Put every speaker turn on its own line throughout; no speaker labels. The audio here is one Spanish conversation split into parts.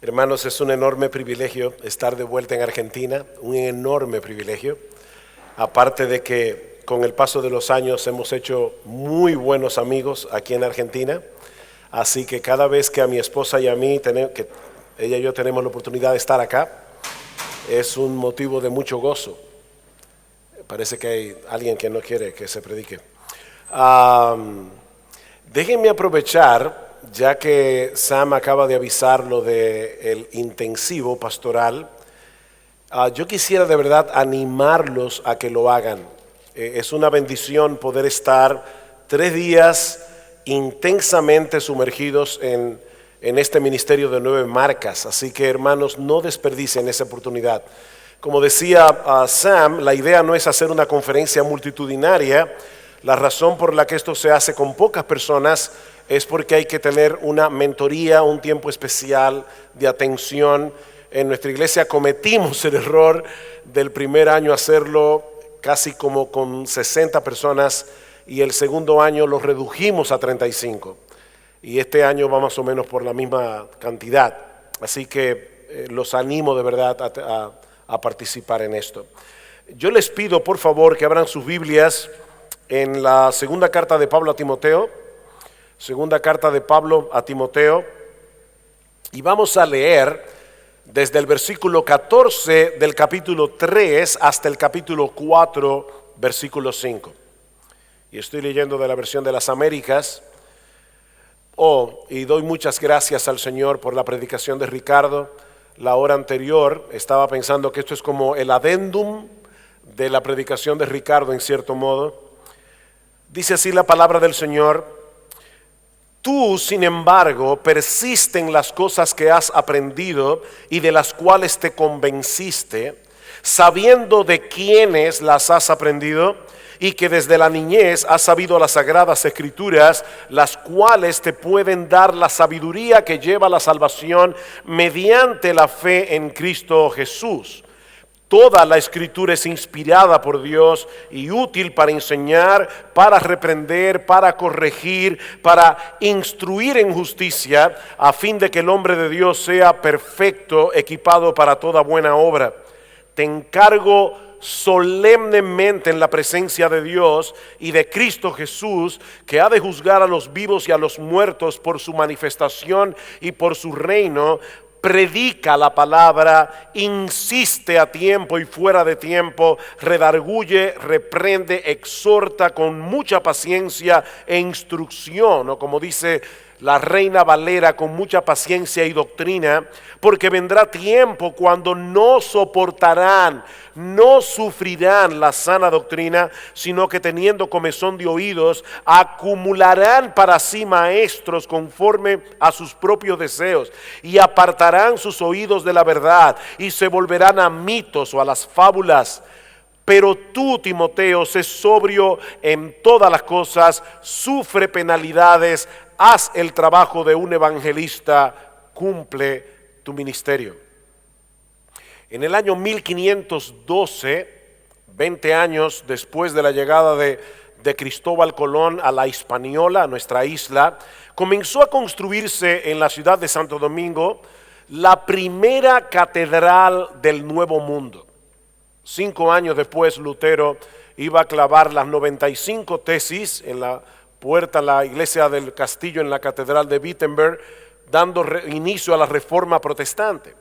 Hermanos, es un enorme privilegio estar de vuelta en Argentina, un enorme privilegio. Aparte de que con el paso de los años hemos hecho muy buenos amigos aquí en Argentina, así que cada vez que a mi esposa y a mí, que ella y yo tenemos la oportunidad de estar acá, es un motivo de mucho gozo. Parece que hay alguien que no quiere que se predique. Déjenme aprovechar, ya que Sam acaba de avisar lo del intensivo pastoral, yo quisiera de verdad animarlos a que lo hagan. Es una bendición poder estar 3 días intensamente sumergidos en este ministerio de 9 marcas. Así que, hermanos, no desperdicien esa oportunidad. Como decía Sam, la idea no es hacer una conferencia multitudinaria. La razón por la que esto se hace con pocas personas es porque hay que tener una mentoría, un tiempo especial de atención. En nuestra iglesia cometimos el error del primer año hacerlo casi como con 60 personas y el segundo año lo redujimos a 35. Y este año va más o menos por la misma cantidad. Así que los animo de verdad a participar en esto. Yo les pido por favor que abran sus Biblias en la segunda carta de Pablo a Timoteo, segunda carta de Pablo a Timoteo, y vamos a leer desde el versículo 14 del capítulo 3 hasta el capítulo 4, versículo 5. Y estoy leyendo de la versión de las Américas. Y doy muchas gracias al Señor por la predicación de Ricardo. La hora anterior estaba pensando que esto es como el adendum de la predicación de Ricardo en cierto modo. Dice así la palabra del Señor: tú, sin embargo, persiste en las cosas que has aprendido y de las cuales te convenciste, sabiendo de quiénes las has aprendido y que desde la niñez has sabido las sagradas escrituras, las cuales te pueden dar la sabiduría que lleva a la salvación mediante la fe en Cristo Jesús. Toda la escritura es inspirada por Dios y útil para enseñar, para reprender, para corregir, para instruir en justicia, a fin de que el hombre de Dios sea perfecto, equipado para toda buena obra. Te encargo solemnemente en la presencia de Dios y de Cristo Jesús, que ha de juzgar a los vivos y a los muertos por su manifestación y por su reino. Predica la palabra, insiste a tiempo y fuera de tiempo, redarguye, reprende, exhorta con mucha paciencia e instrucción, o como dice la Reina Valera, con mucha paciencia y doctrina, porque vendrá tiempo cuando no soportarán, no sufrirán la sana doctrina, sino que teniendo comezón de oídos, acumularán para sí maestros conforme a sus propios deseos, y apartarán sus oídos de la verdad, y se volverán a mitos o a las fábulas. Pero tú, Timoteo, sé sobrio en todas las cosas, sufre penalidades, haz el trabajo de un evangelista, cumple tu ministerio. En el año 1512, 20 años después de la llegada de Cristóbal Colón a la Hispaniola, a nuestra isla, comenzó a construirse en la ciudad de Santo Domingo la primera catedral del Nuevo Mundo. 5 años después, Lutero iba a clavar las 95 tesis en la puerta de la iglesia del castillo en la catedral de Wittenberg, dando inicio a la reforma protestante.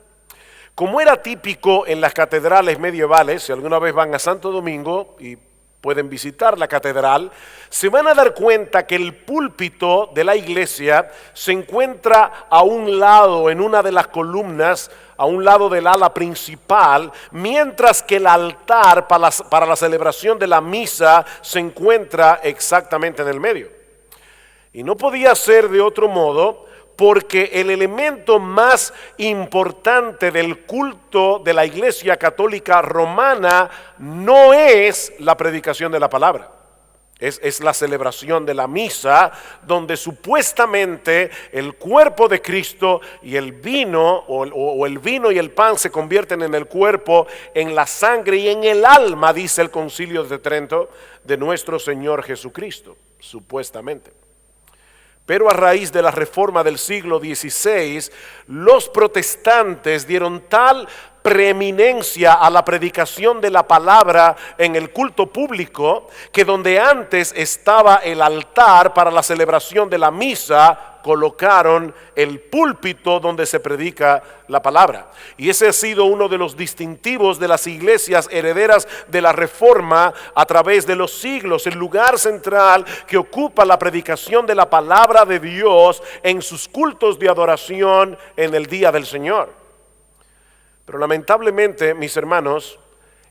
Como era típico en las catedrales medievales, si alguna vez van a Santo Domingo y pueden visitar la catedral, se van a dar cuenta que el púlpito de la iglesia se encuentra a un lado, en una de las columnas, a un lado del ala principal, mientras que el altar para la celebración de la misa se encuentra exactamente en el medio. Y no podía ser de otro modo, porque el elemento más importante del culto de la Iglesia Católica Romana no es la predicación de la palabra. Es la celebración de la misa, donde supuestamente el cuerpo de Cristo y el vino, o el vino y el pan se convierten en el cuerpo, en la sangre y en el alma, dice el Concilio de Trento, de nuestro Señor Jesucristo, supuestamente. Pero a raíz de la reforma del siglo XVI, los protestantes dieron tal preeminencia a la predicación de la palabra en el culto público, que donde antes estaba el altar para la celebración de la misa, colocaron el púlpito donde se predica la palabra. Y ese ha sido uno de los distintivos de las iglesias herederas de la Reforma a través de los siglos, el lugar central que ocupa la predicación de la palabra de Dios en sus cultos de adoración en el día del Señor. Pero lamentablemente, mis hermanos,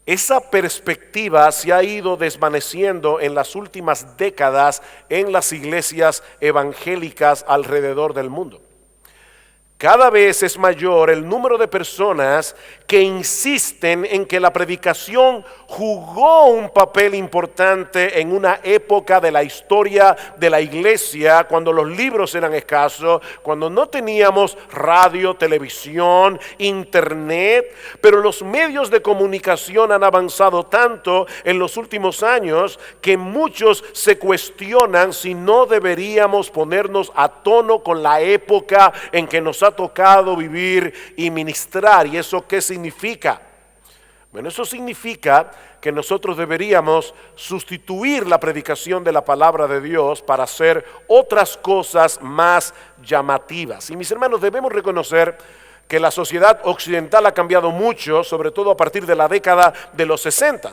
esa perspectiva se ha ido desvaneciendo en las últimas décadas en las iglesias evangélicas alrededor del mundo. Cada vez es mayor el número de personas que insisten en que la predicación jugó un papel importante en una época de la historia de la iglesia, cuando los libros eran escasos, cuando no teníamos radio, televisión, internet, pero los medios de comunicación han avanzado tanto en los últimos años que muchos se cuestionan si no deberíamos ponernos a tono con la época en que nos ha tocado vivir y ministrar. ¿Y eso qué significa? Bueno, eso significa que nosotros deberíamos sustituir la predicación de la palabra de Dios para hacer otras cosas más llamativas. Y mis hermanos, debemos reconocer que la sociedad occidental ha cambiado mucho, sobre todo a partir de la década de los 60.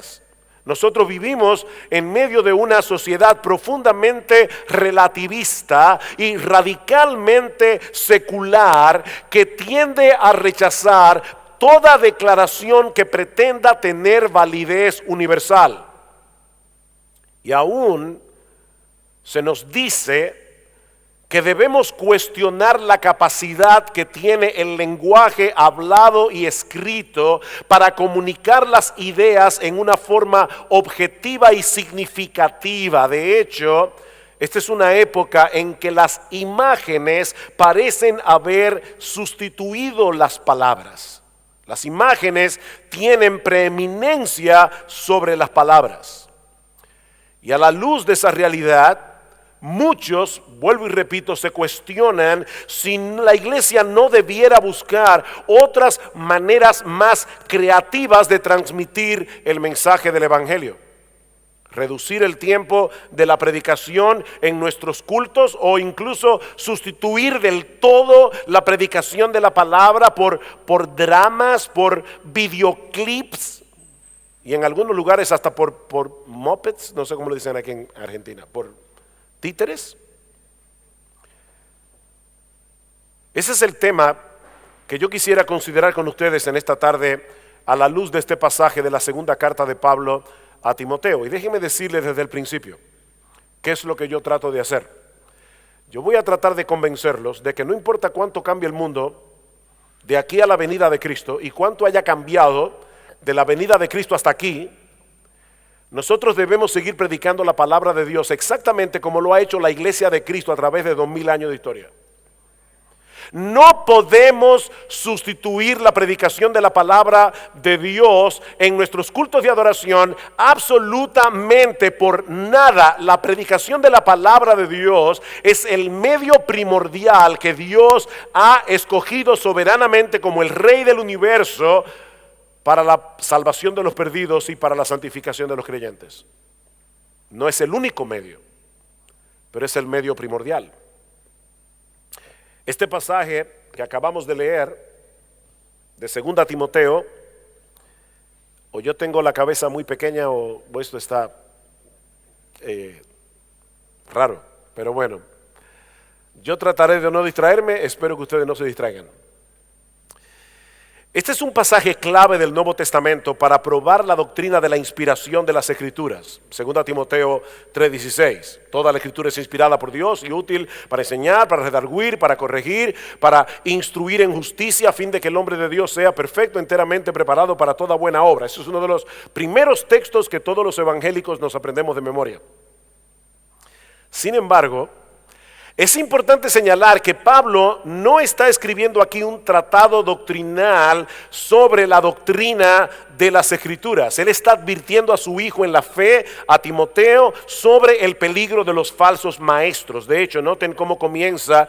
Nosotros vivimos en medio de una sociedad profundamente relativista y radicalmente secular que tiende a rechazar toda declaración que pretenda tener validez universal. Y aún se nos dice que debemos cuestionar la capacidad que tiene el lenguaje hablado y escrito para comunicar las ideas en una forma objetiva y significativa. De hecho, esta es una época en que las imágenes parecen haber sustituido las palabras. Las imágenes tienen preeminencia sobre las palabras. Y a la luz de esa realidad, muchos, vuelvo y repito, se cuestionan si la iglesia no debiera buscar otras maneras más creativas de transmitir el mensaje del evangelio. Reducir el tiempo de la predicación en nuestros cultos o incluso sustituir del todo la predicación de la palabra por dramas, por videoclips y en algunos lugares hasta por mopeds, no sé cómo lo dicen aquí en Argentina, por títeres. Ese es el tema que yo quisiera considerar con ustedes en esta tarde a la luz de este pasaje de la segunda carta de Pablo a Timoteo. Y déjenme decirles desde el principio qué es lo que yo trato de hacer. Yo voy a tratar de convencerlos de que no importa cuánto cambie el mundo de aquí a la venida de Cristo y cuánto haya cambiado de la venida de Cristo hasta aquí, nosotros debemos seguir predicando la palabra de Dios exactamente como lo ha hecho la iglesia de Cristo a través de 2000 años de historia. No podemos sustituir la predicación de la palabra de Dios en nuestros cultos de adoración absolutamente por nada. La predicación de la palabra de Dios es el medio primordial que Dios ha escogido soberanamente como el Rey del universo para la salvación de los perdidos y para la santificación de los creyentes. No es el único medio, pero es el medio primordial. Este pasaje que acabamos de leer de 2 Timoteo, o yo tengo la cabeza muy pequeña o esto está raro, pero bueno, yo trataré de no distraerme, espero que ustedes no se distraigan. Este es un pasaje clave del Nuevo Testamento para probar la doctrina de la inspiración de las Escrituras. 2 Timoteo 3:16. Toda la Escritura es inspirada por Dios y útil para enseñar, para redarguir, para corregir, para instruir en justicia, a fin de que el hombre de Dios sea perfecto, enteramente preparado para toda buena obra. Eso es uno de los primeros textos que todos los evangélicos nos aprendemos de memoria. Sin embargo, Es importante señalar que Pablo no está escribiendo aquí un tratado doctrinal sobre la doctrina de las Escrituras. Él está advirtiendo a su hijo en la fe, a Timoteo, sobre el peligro de los falsos maestros. De hecho, noten cómo comienza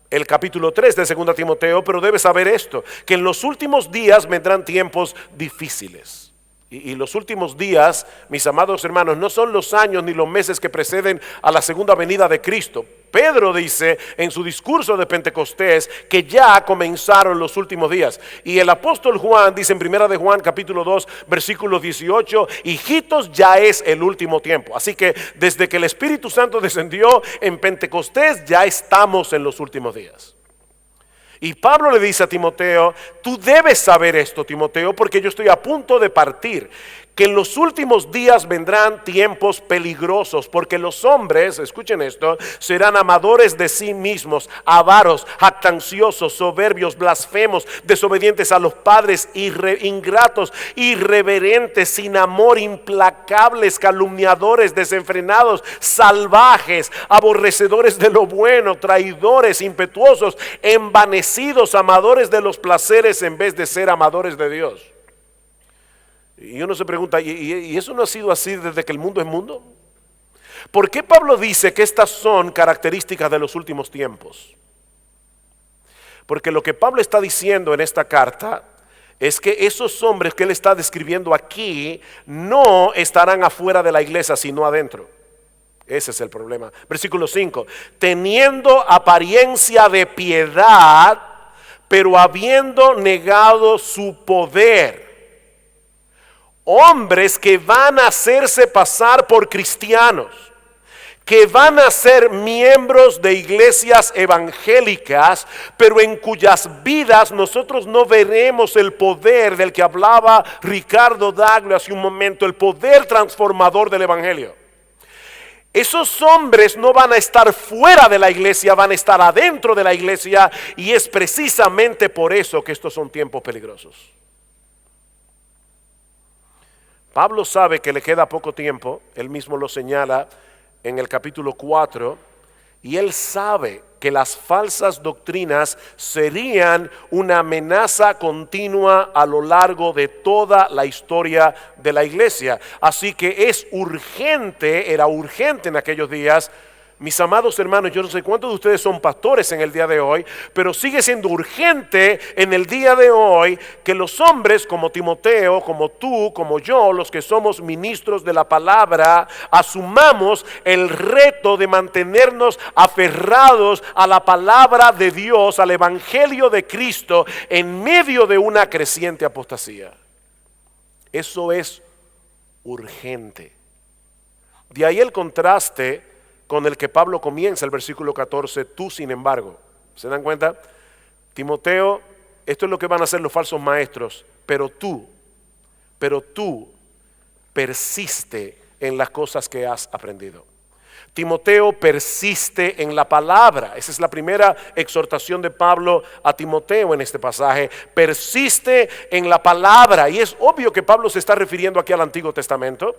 el capítulo 3 de 2 Timoteo, pero debes saber esto, que en los últimos días vendrán tiempos difíciles. Y los últimos días, mis amados hermanos, no son los años ni los meses que preceden a la segunda venida de Cristo. Pedro dice en su discurso de Pentecostés que ya comenzaron los últimos días. Y el apóstol Juan dice en 1 de Juan capítulo 2 versículo 18, hijitos, ya es el último tiempo. Así que desde que el Espíritu Santo descendió en Pentecostés, ya estamos en los últimos días. Y Pablo le dice a Timoteo, tú debes saber esto, Timoteo, porque yo estoy a punto de partir, que en los últimos días vendrán tiempos peligrosos, porque los hombres, escuchen esto, serán amadores de sí mismos, avaros, jactanciosos, soberbios, blasfemos, desobedientes a los padres, ingratos, irreverentes, sin amor, implacables, calumniadores, desenfrenados, salvajes, aborrecedores de lo bueno, traidores, impetuosos, envanecidos, amadores de los placeres en vez de ser amadores de Dios. Y uno se pregunta, ¿y eso no ha sido así desde que el mundo es mundo? ¿Por qué Pablo dice que estas son características de los últimos tiempos? Porque lo que Pablo está diciendo en esta carta es que esos hombres que él está describiendo aquí no estarán afuera de la iglesia, sino adentro. Ese es el problema. Versículo 5, teniendo apariencia de piedad, pero habiendo negado su poder. Hombres que van a hacerse pasar por cristianos, que van a ser miembros de iglesias evangélicas, pero en cuyas vidas nosotros no veremos el poder del que hablaba Ricardo Daglio hace un momento, el poder transformador del evangelio. Esos hombres no van a estar fuera de la iglesia, van a estar adentro de la iglesia, y es precisamente por eso que estos son tiempos peligrosos. Pablo sabe que le queda poco tiempo, él mismo lo señala en el capítulo 4, y él sabe que las falsas doctrinas serían una amenaza continua a lo largo de toda la historia de la iglesia. Así que es urgente, era urgente en aquellos días. Mis amados hermanos, yo no sé cuántos de ustedes son pastores en el día de hoy, pero sigue siendo urgente en el día de hoy que los hombres como Timoteo, como tú, como yo, los que somos ministros de la palabra, asumamos el reto de mantenernos aferrados a la palabra de Dios, al evangelio de Cristo, en medio de una creciente apostasía. Eso es urgente. De ahí el contraste con el que Pablo comienza el versículo 14, tú sin embargo. ¿Se dan cuenta? Timoteo, esto es lo que van a hacer los falsos maestros, pero tú persiste en las cosas que has aprendido. Timoteo persiste en la palabra. Esa es la primera exhortación de Pablo a Timoteo en este pasaje. Persiste en la palabra. Y es obvio que Pablo se está refiriendo aquí al Antiguo Testamento,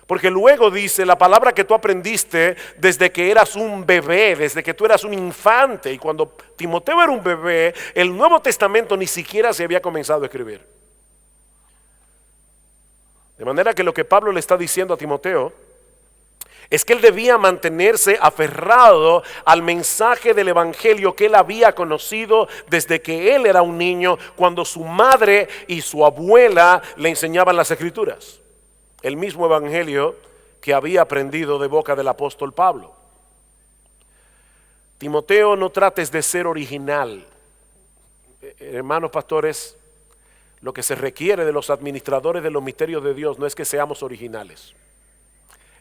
porque luego dice la palabra que tú aprendiste desde que eras un bebé, desde que tú eras un infante. Y cuando Timoteo era un bebé, el Nuevo Testamento ni siquiera se había comenzado a escribir. De manera que lo que Pablo le está diciendo a Timoteo es que él debía mantenerse aferrado al mensaje del evangelio que él había conocido desde que él era un niño, cuando su madre y su abuela le enseñaban las escrituras. El mismo evangelio que había aprendido de boca del apóstol Pablo. Timoteo, no trates de ser original. Hermanos pastores, lo que se requiere de los administradores de los misterios de Dios no es que seamos originales,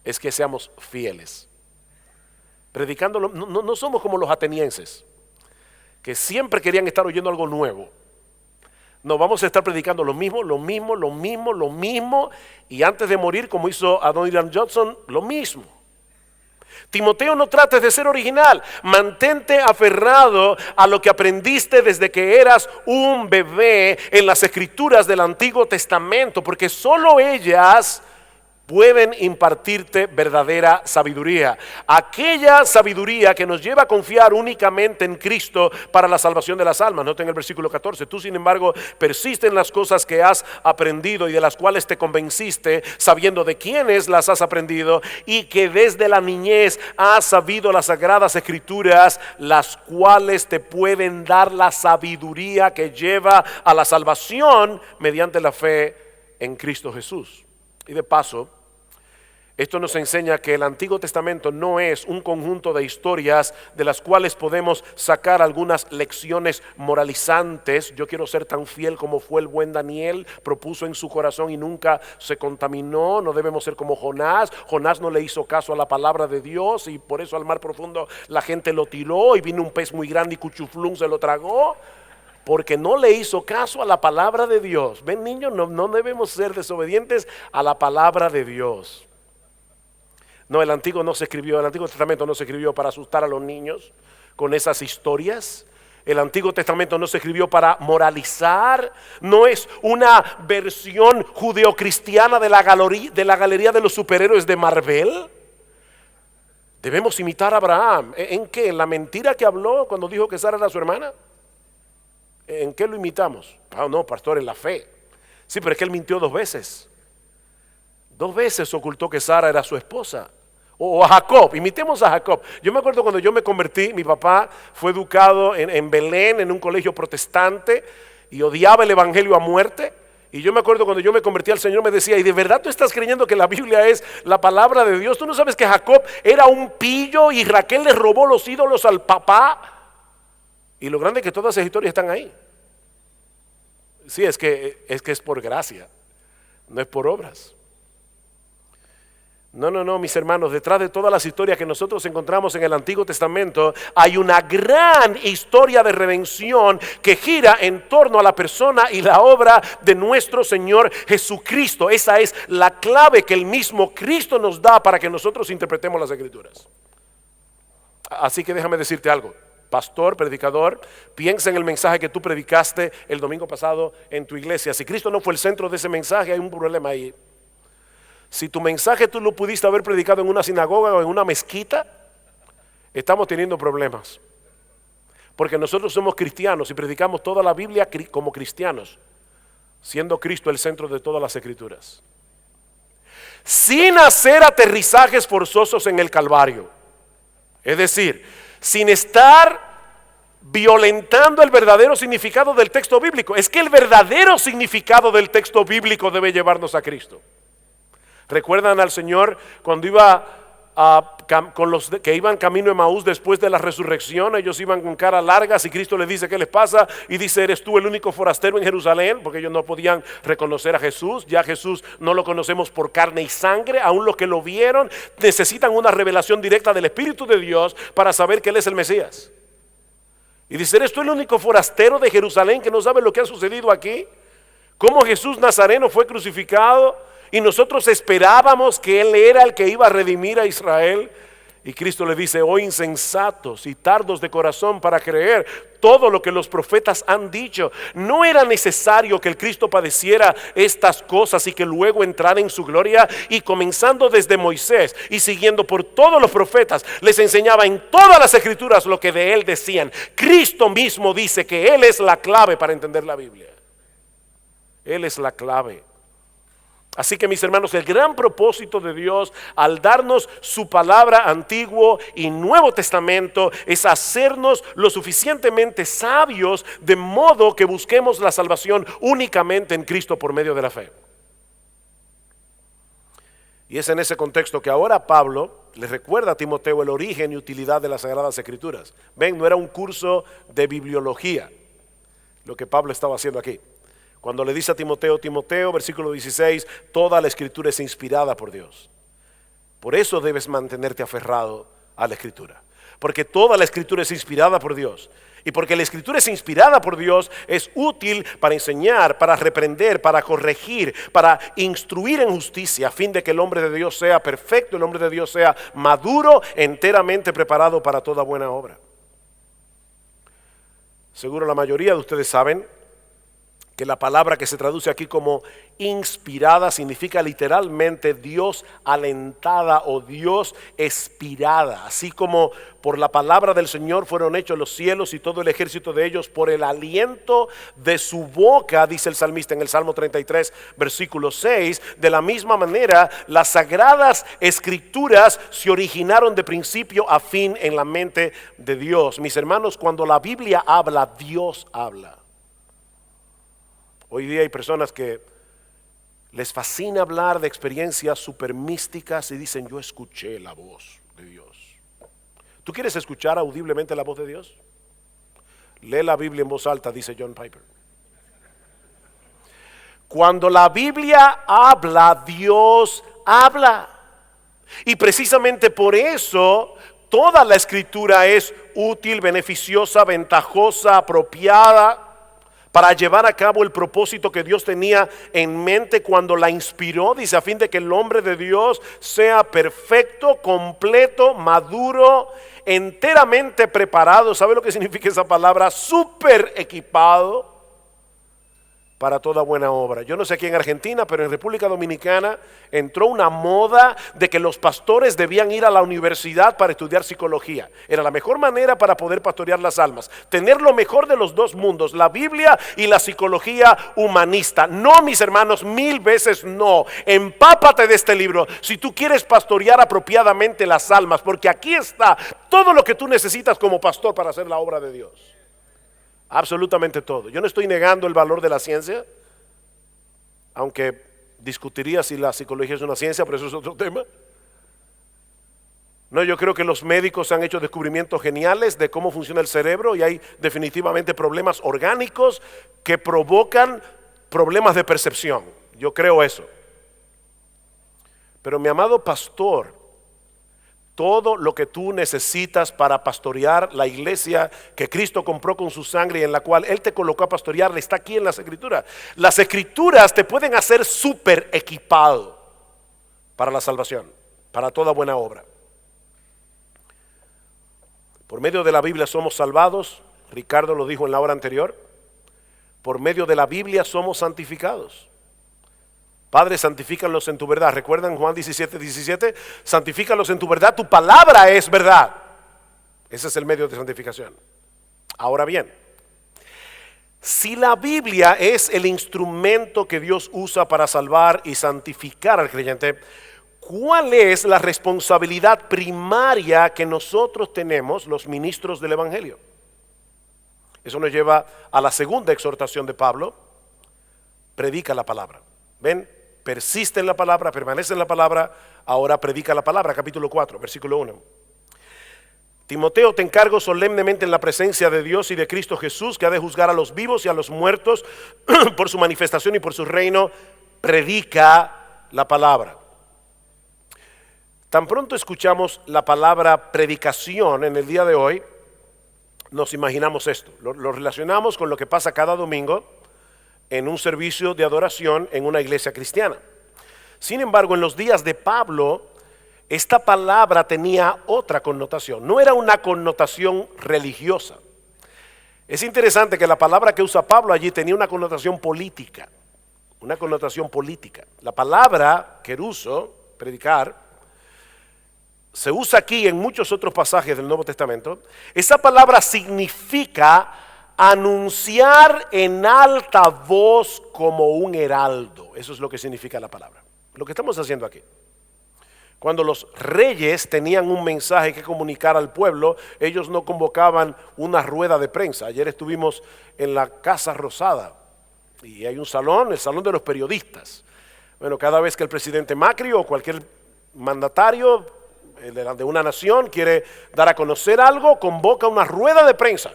es que seamos fieles. Predicando, no somos como los atenienses, que siempre querían estar oyendo algo nuevo. No, vamos a estar predicando lo mismo, y antes de morir, como hizo Adoniram Judson, lo mismo. Timoteo, no trates de ser original, mantente aferrado a lo que aprendiste desde que eras un bebé en las escrituras del Antiguo Testamento, porque solo ellas pueden impartirte verdadera sabiduría. Aquella sabiduría que nos lleva a confiar únicamente en Cristo para la salvación de las almas. Noten el versículo 14. Tú, sin embargo, persiste en las cosas que has aprendido y de las cuales te convenciste, sabiendo de quiénes las has aprendido y que desde la niñez has sabido las sagradas escrituras, las cuales te pueden dar la sabiduría que lleva a la salvación mediante la fe en Cristo Jesús. Y de paso, esto nos enseña que el Antiguo Testamento no es un conjunto de historias de las cuales podemos sacar algunas lecciones moralizantes. Yo quiero ser tan fiel como fue el buen Daniel, propuso en su corazón y nunca se contaminó. No debemos ser como Jonás. Jonás no le hizo caso a la palabra de Dios y por eso al mar profundo la gente lo tiró y vino un pez muy grande y cuchuflún se lo tragó. Porque no le hizo caso a la palabra de Dios. Ven, niños, no debemos ser desobedientes a la palabra de Dios. No, el Antiguo Testamento no se escribió para asustar a los niños con esas historias. El Antiguo Testamento no se escribió para moralizar. No es una versión judeocristiana de la galería de los superhéroes de Marvel. Debemos imitar a Abraham. ¿En qué? ¿En la mentira que habló cuando dijo que Sara era su hermana? ¿En qué lo imitamos? No, pastor, en la fe. Sí, pero es que él mintió 2 veces. 2 veces ocultó que Sara era su esposa. O a Jacob, imitemos a Jacob. Yo me acuerdo cuando yo me convertí, mi papá fue educado en Belén, en un colegio protestante, y odiaba el evangelio a muerte. Y yo me acuerdo cuando yo me convertí al Señor, me decía: ¿y de verdad tú estás creyendo que la Biblia es la palabra de Dios? ¿Tú no sabes que Jacob era un pillo y Raquel le robó los ídolos al papá? Y lo grande es que todas esas historias están ahí. Sí, es que es por gracia, no es por obras. No, mis hermanos, detrás de todas las historias que nosotros encontramos en el Antiguo Testamento hay una gran historia de redención que gira en torno a la persona y la obra de nuestro Señor Jesucristo. Esa es la clave que el mismo Cristo nos da para que nosotros interpretemos las Escrituras. Así que déjame decirte algo, pastor, predicador, piensa en el mensaje que tú predicaste el domingo pasado en tu iglesia. Si Cristo no fue el centro de ese mensaje, hay un problema ahí. Si tu mensaje tú lo pudiste haber predicado en una sinagoga o en una mezquita, estamos teniendo problemas. Porque nosotros somos cristianos y predicamos toda la Biblia como cristianos, siendo Cristo el centro de todas las Escrituras. Sin hacer aterrizajes forzosos en el Calvario. Es decir, sin estar violentando el verdadero significado del texto bíblico. Es que el verdadero significado del texto bíblico debe llevarnos a Cristo. ¿Recuerdan al Señor cuando iba con los que iban camino de Emaús después de la resurrección? Ellos iban con caras largas y Cristo les dice: ¿qué les pasa? Y dice: ¿eres tú el único forastero en Jerusalén? Porque ellos no podían reconocer a Jesús. Ya Jesús no lo conocemos por carne y sangre. Aún los que lo vieron necesitan una revelación directa del Espíritu de Dios para saber que Él es el Mesías. Y dice: ¿eres tú el único forastero de Jerusalén que no sabe lo que ha sucedido aquí? ¿Cómo Jesús Nazareno fue crucificado? Y nosotros esperábamos que Él era el que iba a redimir a Israel. Y Cristo le dice: oh insensatos y tardos de corazón para creer todo lo que los profetas han dicho. No era necesario que el Cristo padeciera estas cosas y que luego entrara en su gloria. Y comenzando desde Moisés y siguiendo por todos los profetas, les enseñaba en todas las Escrituras lo que de Él decían. Cristo mismo dice que Él es la clave para entender la Biblia. Él es la clave. Así que, mis hermanos, el gran propósito de Dios al darnos su palabra Antiguo y Nuevo Testamento es hacernos lo suficientemente sabios de modo que busquemos la salvación únicamente en Cristo por medio de la fe. Y es en ese contexto que ahora Pablo le recuerda a Timoteo el origen y utilidad de las Sagradas Escrituras. Ven, no era un curso de bibliología lo que Pablo estaba haciendo aquí. Cuando le dice a Timoteo, versículo 16, toda la Escritura es inspirada por Dios. Por eso debes mantenerte aferrado a la Escritura. Porque toda la Escritura es inspirada por Dios. Y porque la Escritura es inspirada por Dios, es útil para enseñar, para reprender, para corregir, para instruir en justicia, a fin de que el hombre de Dios sea perfecto, el hombre de Dios sea maduro, enteramente preparado para toda buena obra. Seguro la mayoría de ustedes saben que la palabra que se traduce aquí como inspirada significa literalmente Dios alentada o Dios expirada, así como por la palabra del Señor fueron hechos los cielos y todo el ejército de ellos por el aliento de su boca, dice el salmista en el Salmo 33 versículo 6. De la misma manera las sagradas escrituras se originaron de principio a fin en la mente de Dios. Mis hermanos, cuando la Biblia habla, Dios habla. Hoy día hay personas que les fascina hablar de experiencias super místicas y dicen: yo escuché la voz de Dios. ¿Tú quieres escuchar audiblemente la voz de Dios? Lee la Biblia en voz alta, dice John Piper. Cuando la Biblia habla, Dios habla. Y precisamente por eso toda la escritura es útil, beneficiosa, ventajosa, apropiada para llevar a cabo el propósito que Dios tenía en mente cuando la inspiró. Dice: a fin de que el hombre de Dios sea perfecto, completo, maduro, enteramente preparado. ¿Sabe lo que significa esa palabra? Súper equipado para toda buena obra. Yo no sé aquí en Argentina, pero en República Dominicana entró una moda de que los pastores debían ir a la universidad para estudiar psicología. Era la mejor manera para poder pastorear las almas. Tener lo mejor de los dos mundos, la Biblia y la psicología humanista. No, mis hermanos, 1000 veces no. Empápate de este libro si tú quieres pastorear apropiadamente las almas, porque aquí está todo lo que tú necesitas como pastor para hacer la obra de Dios. Absolutamente todo. Yo no estoy negando el valor de la ciencia, aunque discutiría si la psicología es una ciencia, pero eso es otro tema. No, yo creo que los médicos han hecho descubrimientos geniales de cómo funciona el cerebro y hay definitivamente problemas orgánicos que provocan problemas de percepción. Yo creo eso. Pero mi amado pastor, todo lo que tú necesitas para pastorear la iglesia que Cristo compró con su sangre y en la cual Él te colocó a pastorear, está aquí en las escrituras. Las escrituras te pueden hacer súper equipado para la salvación, para toda buena obra. Por medio de la Biblia somos salvados. Ricardo lo dijo en la hora anterior. Por medio de la Biblia somos santificados. Padre, santifícalos en tu verdad. ¿Recuerdan Juan 17:17? Santifícalos en tu verdad, tu palabra es verdad. Ese es el medio de santificación. Ahora bien, si la Biblia es el instrumento que Dios usa para salvar y santificar al creyente, ¿cuál es la responsabilidad primaria que nosotros tenemos, los ministros del Evangelio? Eso nos lleva a la segunda exhortación de Pablo: predica la palabra. ¿Ven? Persiste en la palabra, permanece en la palabra, ahora predica la palabra. Capítulo 4, versículo 1. Timoteo, te encargo solemnemente en la presencia de Dios y de Cristo Jesús, que ha de juzgar a los vivos y a los muertos por su manifestación y por su reino, predica la palabra. Tan pronto escuchamos la palabra predicación en el día de hoy, nos imaginamos esto, lo relacionamos con lo que pasa cada domingo en un servicio de adoración en una iglesia cristiana. Sin embargo, en los días de Pablo, esta palabra tenía otra connotación. No era una connotación religiosa. Es interesante que la palabra que usa Pablo allí tenía una connotación política. Una connotación política. La palabra keruso, predicar, se usa aquí en muchos otros pasajes del Nuevo Testamento. Esa palabra significa anunciar en alta voz como un heraldo. Eso es lo que significa la palabra. Lo que estamos haciendo aquí. Cuando los reyes tenían un mensaje que comunicar al pueblo, ellos no convocaban una rueda de prensa. Ayer estuvimos en la Casa Rosada y hay un salón, el salón de los periodistas. Bueno, cada vez que el presidente Macri o cualquier mandatario de una nación quiere dar a conocer algo, convoca una rueda de prensa.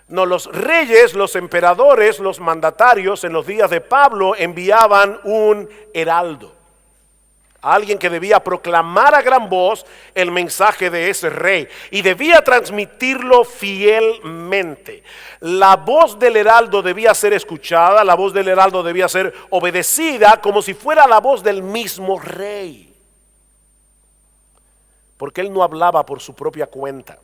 No, los reyes, los emperadores, los mandatarios en los días de Pablo enviaban un heraldo, alguien que debía proclamar a gran voz el mensaje de ese rey y debía transmitirlo fielmente. La voz del heraldo debía ser escuchada, la voz del heraldo debía ser obedecida como si fuera la voz del mismo rey, porque él no hablaba por su propia cuenta.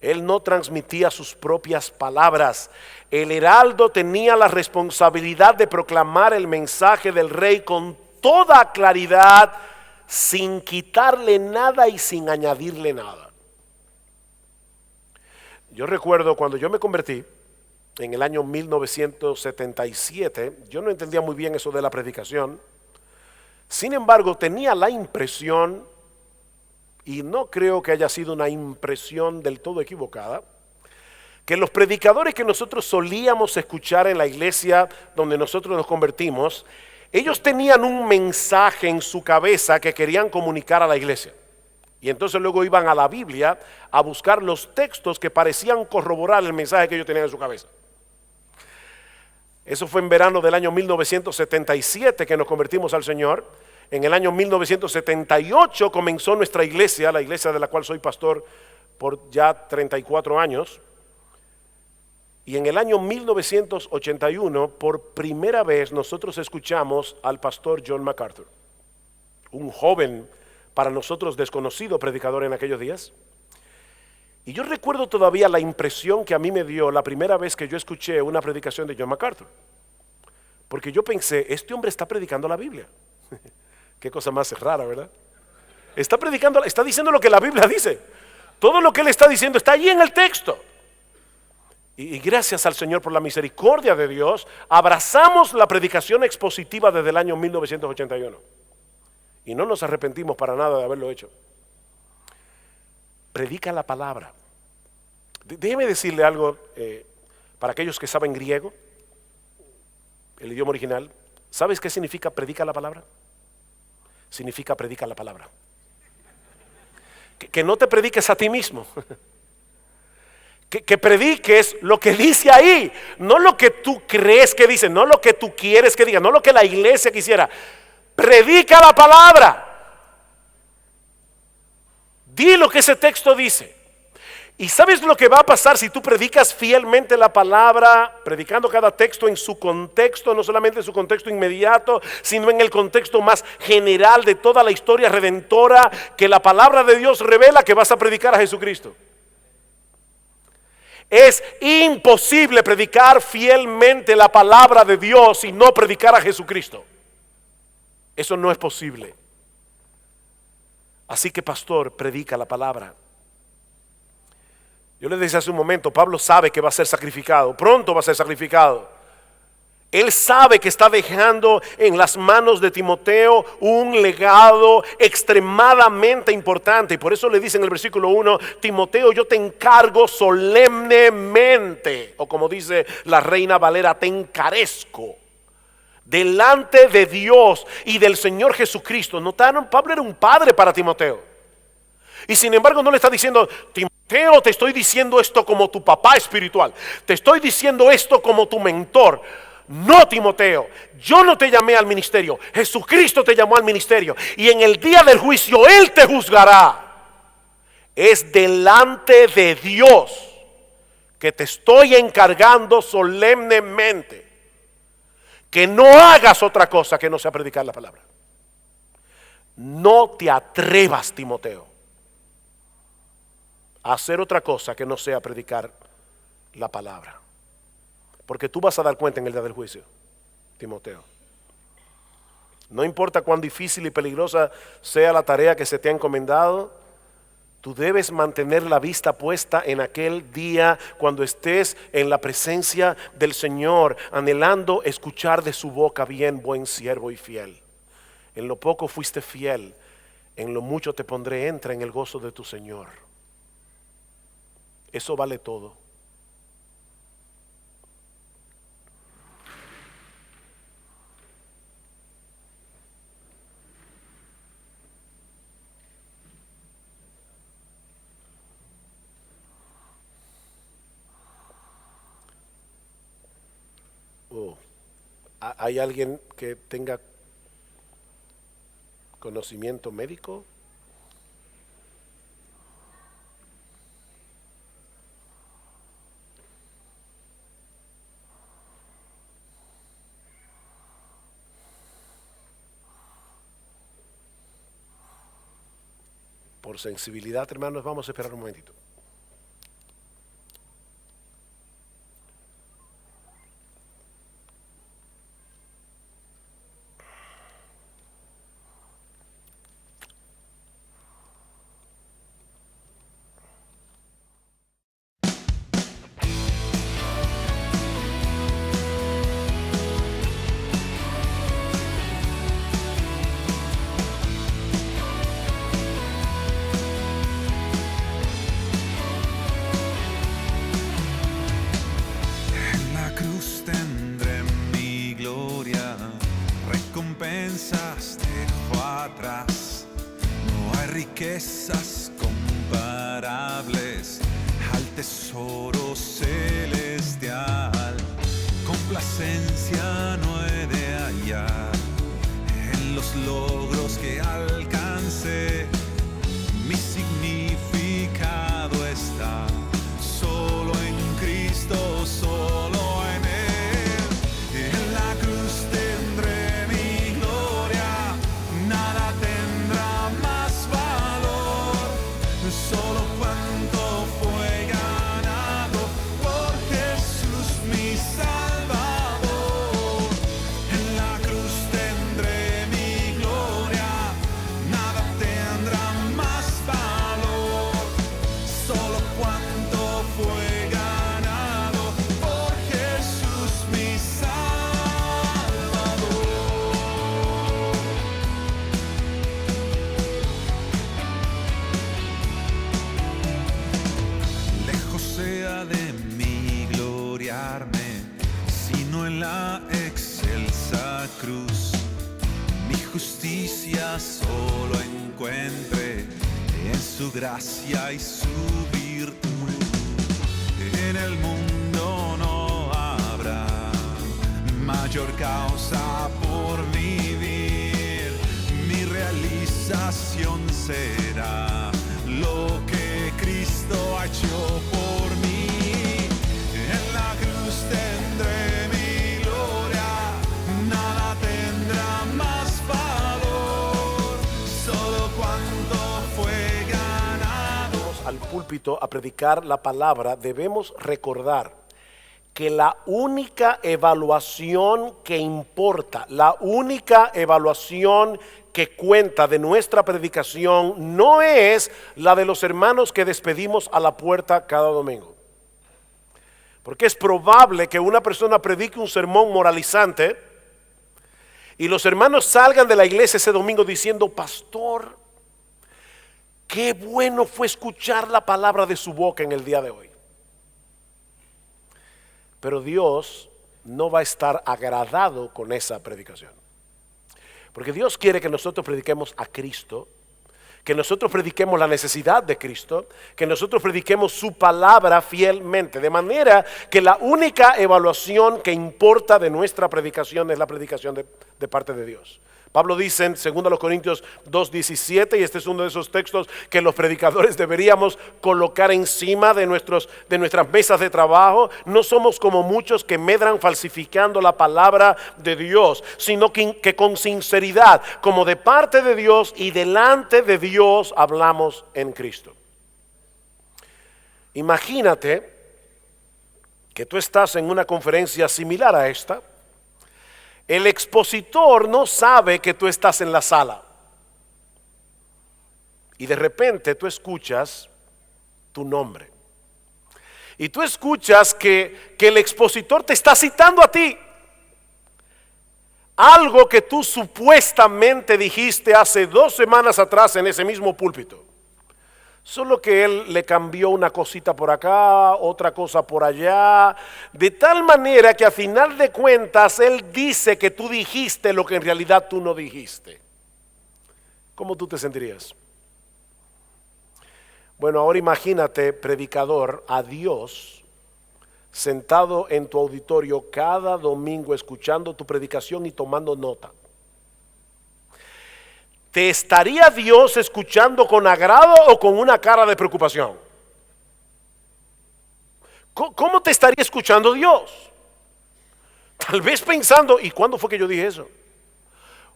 Él no transmitía sus propias palabras. El heraldo tenía la responsabilidad de proclamar el mensaje del rey con toda claridad, sin quitarle nada y sin añadirle nada. Yo recuerdo cuando yo me convertí en el año 1977, yo no entendía muy bien eso de la predicación. Sin embargo, tenía la impresión, y no creo que haya sido una impresión del todo equivocada, que los predicadores que nosotros solíamos escuchar en la iglesia donde nosotros nos convertimos, ellos tenían un mensaje en su cabeza que querían comunicar a la iglesia. Y entonces luego iban a la Biblia a buscar los textos que parecían corroborar el mensaje que ellos tenían en su cabeza. Eso fue en verano del año 1977 que nos convertimos al Señor. En el año 1978 comenzó nuestra iglesia, la iglesia de la cual soy pastor por ya 34 años. Y en el año 1981, por primera vez, nosotros escuchamos al pastor John MacArthur, un joven, para nosotros desconocido predicador en aquellos días. Y yo recuerdo todavía la impresión que a mí me dio la primera vez que yo escuché una predicación de John MacArthur. Porque yo pensé, este hombre está predicando la Biblia. Qué cosa más rara, ¿verdad? Está predicando, está diciendo lo que la Biblia dice. Todo lo que él está diciendo está allí en el texto. Y gracias al Señor por la misericordia de Dios, abrazamos la predicación expositiva desde el año 1981. Y no nos arrepentimos para nada de haberlo hecho. Predica la palabra. Déjeme decirle algo para aquellos que saben griego, el idioma original. ¿Sabes qué significa predica la palabra? Significa predica la palabra. Que no te prediques a ti mismo. Que prediques lo que dice ahí, no lo que tú crees que dice, no lo que tú quieres que diga, no lo que la iglesia quisiera. Predica la palabra. Di lo que ese texto dice. ¿Y sabes lo que va a pasar si tú predicas fielmente la palabra, predicando cada texto en su contexto, no solamente en su contexto inmediato, sino en el contexto más general de toda la historia redentora que la palabra de Dios revela, que vas a predicar a Jesucristo? Es imposible predicar fielmente la palabra de Dios y no predicar a Jesucristo. Eso no es posible. Así que, pastor, predica la palabra. Yo le decía hace un momento, Pablo sabe que va a ser sacrificado, pronto va a ser sacrificado. Él sabe que está dejando en las manos de Timoteo un legado extremadamente importante. Y por eso le dice en el versículo 1, Timoteo, yo te encargo solemnemente, o como dice la Reina Valera, te encarezco delante de Dios y del Señor Jesucristo. ¿Notaron? Pablo era un padre para Timoteo. Y sin embargo no le está diciendo, Timoteo, te estoy diciendo esto como tu papá espiritual. Te estoy diciendo esto como tu mentor. No, Timoteo, yo no te llamé al ministerio. Jesucristo te llamó al ministerio. Y en el día del juicio Él te juzgará. Es delante de Dios que te estoy encargando solemnemente que no hagas otra cosa que no sea predicar la palabra. No te atrevas, Timoteo, a hacer otra cosa que no sea predicar la palabra. Porque tú vas a dar cuenta en el día del juicio, Timoteo. No importa cuán difícil y peligrosa sea la tarea que se te ha encomendado, tú debes mantener la vista puesta en aquel día cuando estés en la presencia del Señor, anhelando escuchar de su boca, bien, buen siervo y fiel. En lo poco fuiste fiel, en lo mucho te pondré, entra en el gozo de tu Señor. Eso vale todo. ¿Hay alguien que tenga conocimiento médico? Por sensibilidad, hermanos, vamos a esperar un momentito.
recompensas dejó atrás. No hay riquezas comparables al tesoro celestial. Complacencia no he de hallar en los logros que alcancé. Mi significado está solo en Cristo, solo en Él. En la cruz tendré mi gloria, nada tendrá más valor. Solo cuanto fue ganado por Jesús mi Salvador. En la cruz tendré mi gloria, nada tendrá más valor. Solo cuanto fue ganado por Jesús mi Salvador. Lejos sea de mí gloriarme, sino en la excelsa cruz. Mi justicia solo encuentre en su gracia y su virtud. En el mundo no habrá mayor causa por vivir. Mi realización será lo que Cristo ha hecho por mí. En la cruz tendré mi gloria, nada tendrá más valor. Solo cuanto fue ganado.
Al púlpito a predicar la palabra, debemos recordar que la única evaluación que importa, la única evaluación que cuenta de nuestra predicación no es la de los hermanos que despedimos a la puerta cada domingo. Porque es probable que una persona predique un sermón moralizante y los hermanos salgan de la iglesia ese domingo diciendo: pastor, qué bueno fue escuchar la palabra de su boca en el día de hoy. Pero Dios no va a estar agradado con esa predicación. Porque Dios quiere que nosotros prediquemos a Cristo, que nosotros prediquemos la necesidad de Cristo, que nosotros prediquemos su palabra fielmente. De manera que la única evaluación que importa de nuestra predicación es la predicación de parte de Dios. Pablo dice en 2 Corintios 2:17, y este es uno de esos textos que los predicadores deberíamos colocar encima de nuestras mesas de trabajo. No somos como muchos que medran falsificando la palabra de Dios, sino que con sinceridad, como de parte de Dios y delante de Dios, hablamos en Cristo. Imagínate que tú estás en una conferencia similar a esta. El expositor no sabe que tú estás en la sala y de repente tú escuchas tu nombre y tú escuchas que el expositor te está citando a ti algo que tú supuestamente dijiste hace 2 semanas atrás en ese mismo púlpito. Solo que él le cambió una cosita por acá, otra cosa por allá, de tal manera que a final de cuentas él dice que tú dijiste lo que en realidad tú no dijiste. ¿Cómo tú te sentirías? Bueno, ahora imagínate, predicador, a Dios sentado en tu auditorio cada domingo escuchando tu predicación y tomando nota. ¿Te estaría Dios escuchando con agrado o con una cara de preocupación? ¿Cómo te estaría escuchando Dios? Tal vez pensando: ¿y cuándo fue que yo dije eso?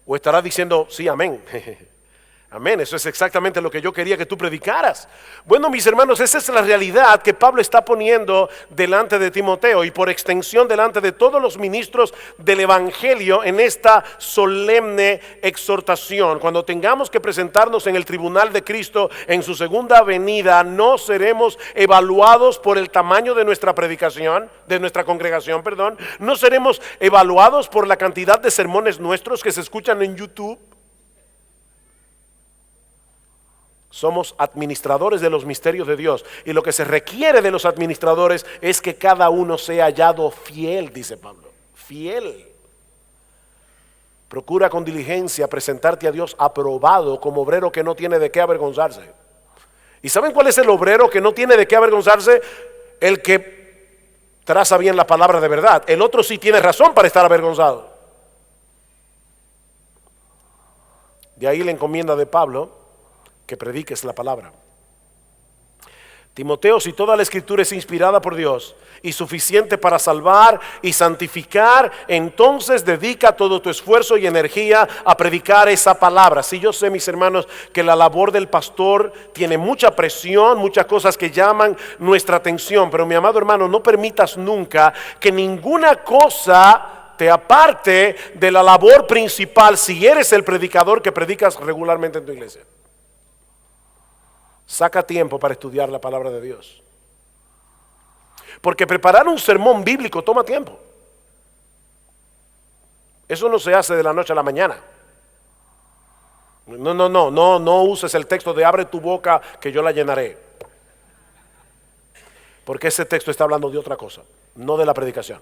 O estará diciendo: sí, amén. Amén, eso es exactamente lo que yo quería que tú predicaras. Bueno, mis hermanos, esa es la realidad que Pablo está poniendo delante de Timoteo y por extensión delante de todos los ministros del evangelio en esta solemne exhortación. Cuando tengamos que presentarnos en el tribunal de Cristo en su segunda venida, no seremos evaluados por el tamaño de nuestra predicación, de nuestra congregación, perdón. No seremos evaluados por la cantidad de sermones nuestros que se escuchan en YouTube. Somos administradores de los misterios de Dios, y lo que se requiere de los administradores es que cada uno sea hallado fiel, dice Pablo, fiel. Procura con diligencia presentarte a Dios aprobado como obrero que no tiene de qué avergonzarse. ¿Y saben cuál es el obrero que no tiene de qué avergonzarse? El que traza bien la palabra de verdad. El otro sí tiene razón para estar avergonzado. De ahí la encomienda de Pablo, que prediques la palabra. Timoteo, si toda la escritura es inspirada por Dios y suficiente para salvar y santificar, entonces dedica todo tu esfuerzo y energía a predicar esa palabra. Sí, yo sé, mis hermanos, que la labor del pastor tiene mucha presión, muchas cosas que llaman nuestra atención, pero mi amado hermano, no permitas nunca que ninguna cosa te aparte de la labor principal si eres el predicador que predicas regularmente en tu iglesia. Saca tiempo para estudiar la palabra de Dios. Porque preparar un sermón bíblico toma tiempo. Eso no se hace de la noche a la mañana. No uses el texto de abre tu boca que yo la llenaré. Porque ese texto está hablando de otra cosa, no de la predicación.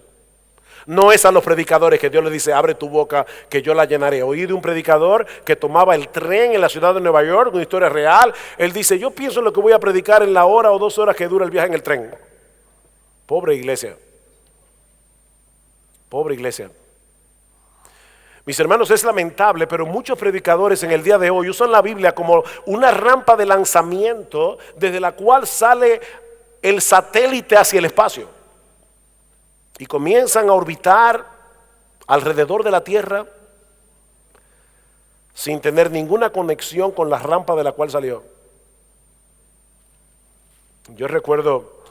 No es a los predicadores que Dios les dice abre tu boca que yo la llenaré. Oí de un predicador que tomaba el tren en la ciudad de Nueva York, una historia real. Él dice, yo pienso en lo que voy a predicar en la hora o 2 horas que dura el viaje en el tren. Pobre iglesia. Pobre iglesia. Mis hermanos, es lamentable, pero muchos predicadores en el día de hoy usan la Biblia como una rampa de lanzamiento desde la cual sale el satélite hacia el espacio. Y comienzan a orbitar alrededor de la tierra sin tener ninguna conexión con la rampa de la cual salió. Yo recuerdo,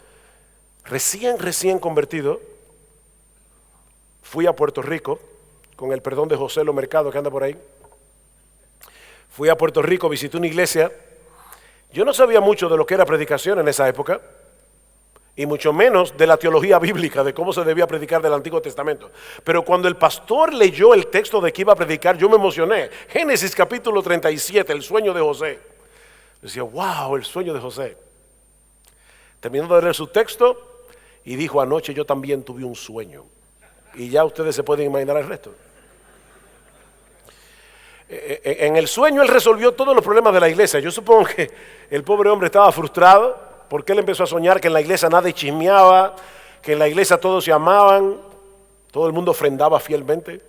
recién convertido, fui a Puerto Rico, con el perdón de José Lo Mercado que anda por ahí. Fui a Puerto Rico, visité una iglesia. Yo no sabía mucho de lo que era predicación en esa época, y mucho menos de la teología bíblica, de cómo se debía predicar del Antiguo Testamento. Pero cuando el pastor leyó el texto de que iba a predicar, yo me emocioné. Génesis capítulo 37, el sueño de José. Decía, wow, el sueño de José. Terminó de leer su texto y dijo, anoche yo también tuve un sueño. Y ya ustedes se pueden imaginar el resto. En el sueño él resolvió todos los problemas de la iglesia. Yo supongo que el pobre hombre estaba frustrado, porque él empezó a soñar que en la iglesia nadie chismeaba, que en la iglesia todos se amaban, todo el mundo ofrendaba fielmente.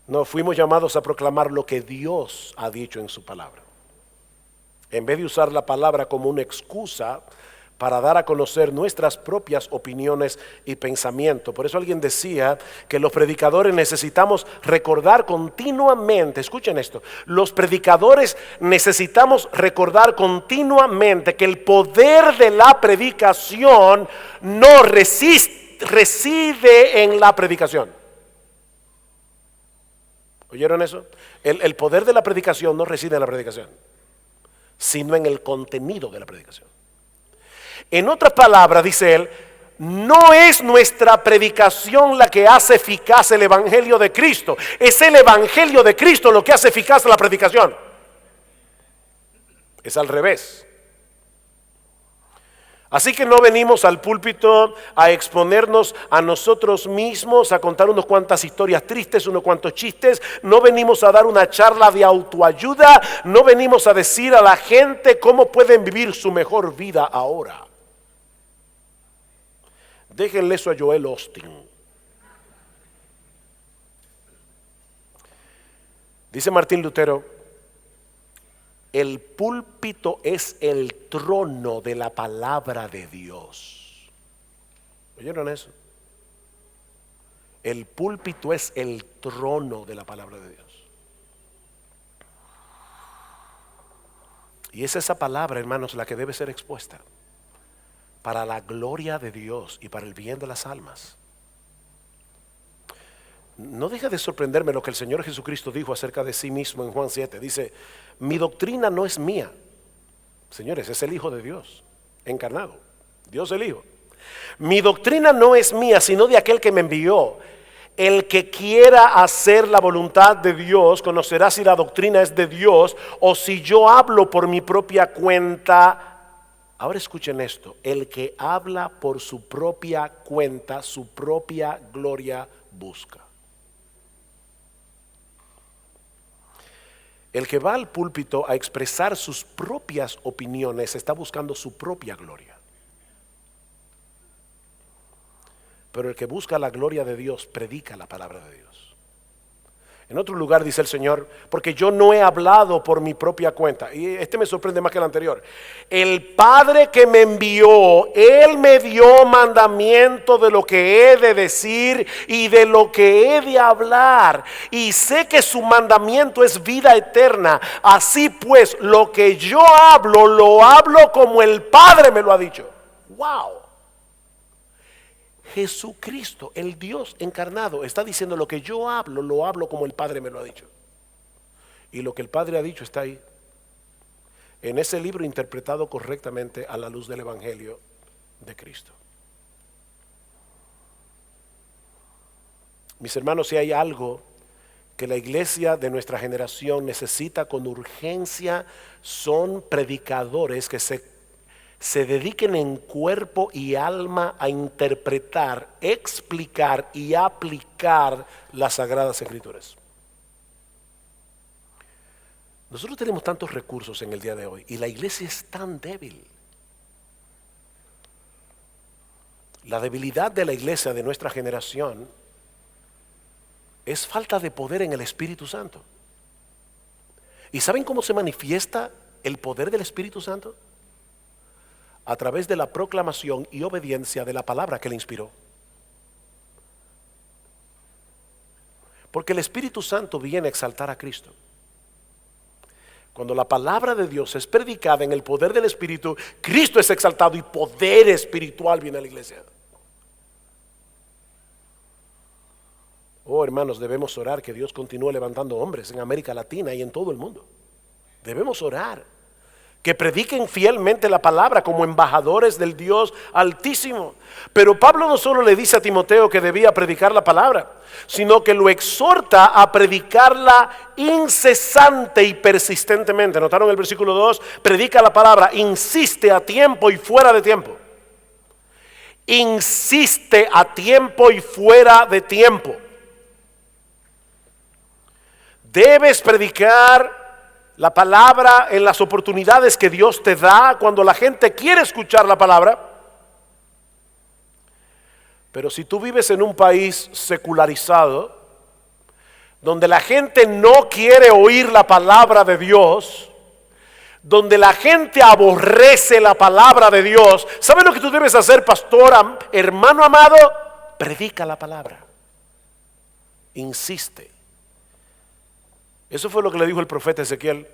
No, fuimos llamados a proclamar lo que Dios ha dicho en su palabra. En vez de usar la palabra como una excusa para dar a conocer nuestras propias opiniones y pensamientos. Por eso alguien decía que los predicadores necesitamos recordar continuamente, escuchen esto, los predicadores necesitamos recordar continuamente que el poder de la predicación no reside en la predicación. ¿Oyeron eso? El poder de la predicación no reside en la predicación, sino en el contenido de la predicación. En otras palabras, dice él, no es nuestra predicación la que hace eficaz el Evangelio de Cristo. Es el Evangelio de Cristo lo que hace eficaz la predicación. Es al revés. Así que no venimos al púlpito a exponernos a nosotros mismos, a contar unas cuantas historias tristes, unos cuantos chistes. No venimos a dar una charla de autoayuda. No venimos a decir a la gente cómo pueden vivir su mejor vida ahora. Déjenle eso a Joel Austin. Dice Martín Lutero, el púlpito es el trono de la palabra de Dios. ¿Oyeron eso? El púlpito es el trono de la palabra de Dios. Y es esa palabra, hermanos, la que debe ser expuesta para la gloria de Dios y para el bien de las almas. No deja de sorprenderme lo que el Señor Jesucristo dijo acerca de sí mismo en Juan 7. Dice, mi doctrina no es mía. Señores, es el Hijo de Dios encarnado, Dios el Hijo. Mi doctrina no es mía, sino de aquel que me envió. El que quiera hacer la voluntad de Dios conocerá si la doctrina es de Dios o si yo hablo por mi propia cuenta. Ahora escuchen esto, el que habla por su propia cuenta, su propia gloria busca. El que va al púlpito a expresar sus propias opiniones está buscando su propia gloria. Pero el que busca la gloria de Dios predica la palabra de Dios. En otro lugar dice el Señor, porque yo no he hablado por mi propia cuenta. Y este me sorprende más que el anterior. El Padre que me envió, Él me dio mandamiento de lo que he de decir y de lo que he de hablar. Y sé que su mandamiento es vida eterna. Así pues, lo que yo hablo, lo hablo como el Padre me lo ha dicho. ¡Wow! Jesucristo, el Dios encarnado, está diciendo lo que yo hablo, lo hablo como el Padre me lo ha dicho. Y lo que el Padre ha dicho está ahí, en ese libro interpretado correctamente a la luz del Evangelio de Cristo. Mis hermanos, si hay algo que la iglesia de nuestra generación necesita con urgencia, son predicadores que se dediquen en cuerpo y alma a interpretar, explicar y aplicar las Sagradas Escrituras. Nosotros tenemos tantos recursos en el día de hoy y la iglesia es tan débil. La debilidad de la iglesia de nuestra generación es falta de poder en el Espíritu Santo. ¿Y saben cómo se manifiesta el poder del Espíritu Santo? A través de la proclamación y obediencia de la palabra que le inspiró. Porque el Espíritu Santo viene a exaltar a Cristo. Cuando la palabra de Dios es predicada en el poder del Espíritu, Cristo es exaltado y poder espiritual viene a la iglesia. Oh, hermanos, debemos orar que Dios continúe levantando hombres en América Latina y en todo el mundo. Debemos orar que prediquen fielmente la palabra como embajadores del Dios Altísimo. Pero Pablo no solo le dice a Timoteo que debía predicar la palabra, sino que lo exhorta a predicarla incesante y persistentemente. ¿Notaron el versículo 2? Predica la palabra, insiste a tiempo y fuera de tiempo. Insiste a tiempo y fuera de tiempo. Debes predicar la palabra en las oportunidades que Dios te da cuando la gente quiere escuchar la palabra. Pero si tú vives en un país secularizado, donde la gente no quiere oír la palabra de Dios, donde la gente aborrece la palabra de Dios, ¿sabes lo que tú debes hacer, pastor, hermano amado? Predica la palabra. Insiste. Eso fue lo que le dijo el profeta Ezequiel,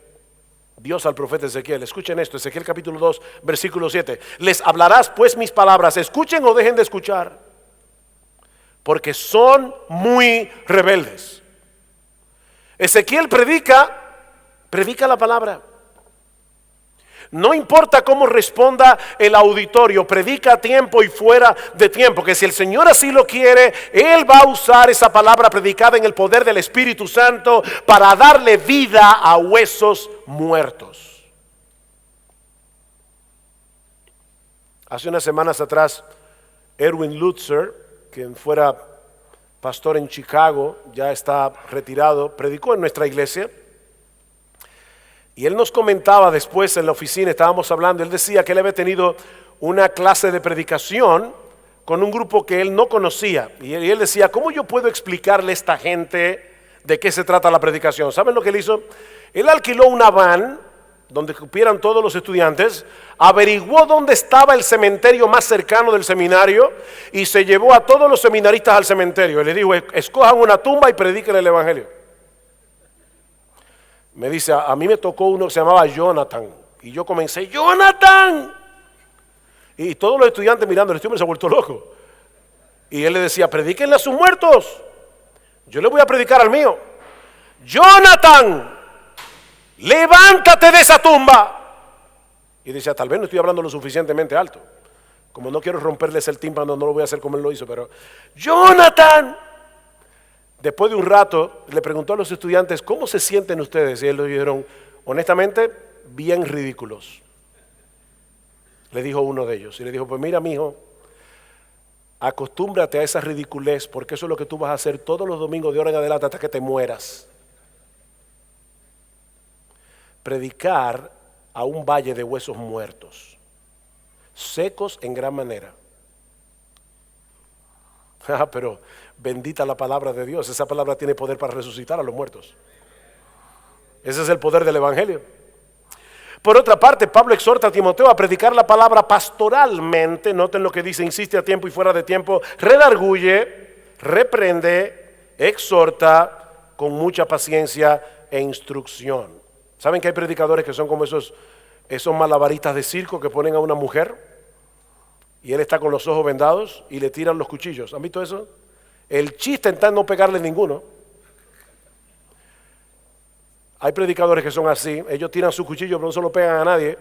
Dios al profeta Ezequiel. Escuchen esto, Ezequiel capítulo 2, versículo 7. Les hablarás pues mis palabras, escuchen o dejen de escuchar, porque son muy rebeldes. Ezequiel predica la palabra. No importa cómo responda el auditorio, predica a tiempo y fuera de tiempo, que si el Señor así lo quiere, Él va a usar esa palabra predicada en el poder del Espíritu Santo para darle vida a huesos muertos. Hace unas semanas atrás, Erwin Lutzer, quien fuera pastor en Chicago, ya está retirado, predicó en nuestra iglesia. Y él nos comentaba después en la oficina, estábamos hablando, él decía que él había tenido una clase de predicación con un grupo que él no conocía. Y él decía, ¿cómo yo puedo explicarle a esta gente de qué se trata la predicación? ¿Saben lo que él hizo? Él alquiló una van donde cupieran todos los estudiantes, averiguó dónde estaba el cementerio más cercano del seminario y se llevó a todos los seminaristas al cementerio. Y le dijo, escojan una tumba y prediquen el evangelio. Me dice, a mí me tocó uno que se llamaba Jonathan. Y yo comencé, ¡Jonathan! Y todos los estudiantes mirando, este hombre se ha vuelto loco. Y él le decía, predíquenle a sus muertos. Yo le voy a predicar al mío. ¡Jonathan! ¡Levántate de esa tumba! Y decía, tal vez no estoy hablando lo suficientemente alto. Como no quiero romperles el tímpano, no lo voy a hacer como él lo hizo, pero ¡Jonathan! Después de un rato le preguntó a los estudiantes, ¿cómo se sienten ustedes? Y ellos dijeron, honestamente, bien ridículos. Le dijo uno de ellos. Y le dijo, pues mira, mijo, acostúmbrate a esa ridiculez, porque eso es lo que tú vas a hacer todos los domingos de ahora en adelante hasta que te mueras. Predicar a un valle de huesos muertos, secos en gran manera. Pero bendita la palabra de Dios. Esa palabra tiene poder para resucitar a los muertos. Ese es el poder del evangelio. Por otra parte, Pablo exhorta a Timoteo a predicar la palabra pastoralmente. Noten lo que dice: insiste a tiempo y fuera de tiempo, redarguye, reprende, exhorta con mucha paciencia e instrucción. ¿Saben que hay predicadores que son como esos malabaristas de circo que ponen a una mujer y él está con los ojos vendados y le tiran los cuchillos? ¿Han visto eso? El chiste está en no pegarle ninguno. Hay predicadores que son así, ellos tiran su cuchillo pero no se lo pegan a nadie.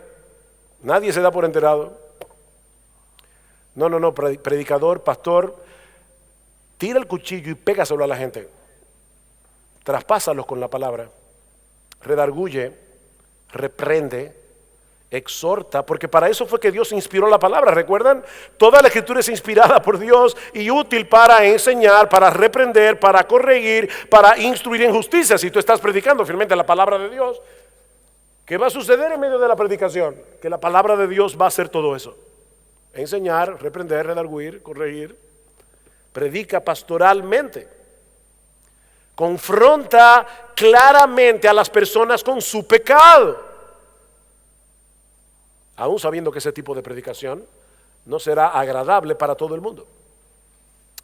Nadie se da por enterado. No, predicador, pastor, tira el cuchillo y pégaselo a la gente. Traspásalos con la palabra. Redarguye, reprende, exhorta, porque para eso fue que Dios inspiró la palabra. ¿Recuerdan? Toda la escritura es inspirada por Dios y útil para enseñar, para reprender, para corregir, para instruir en justicia. Si tú estás predicando fielmente la palabra de Dios, ¿qué va a suceder en medio de la predicación? Que la palabra de Dios va a hacer todo eso: enseñar, reprender, redarguir, corregir. Predica pastoralmente. Confronta claramente a las personas con su pecado, aún sabiendo que ese tipo de predicación no será agradable para todo el mundo.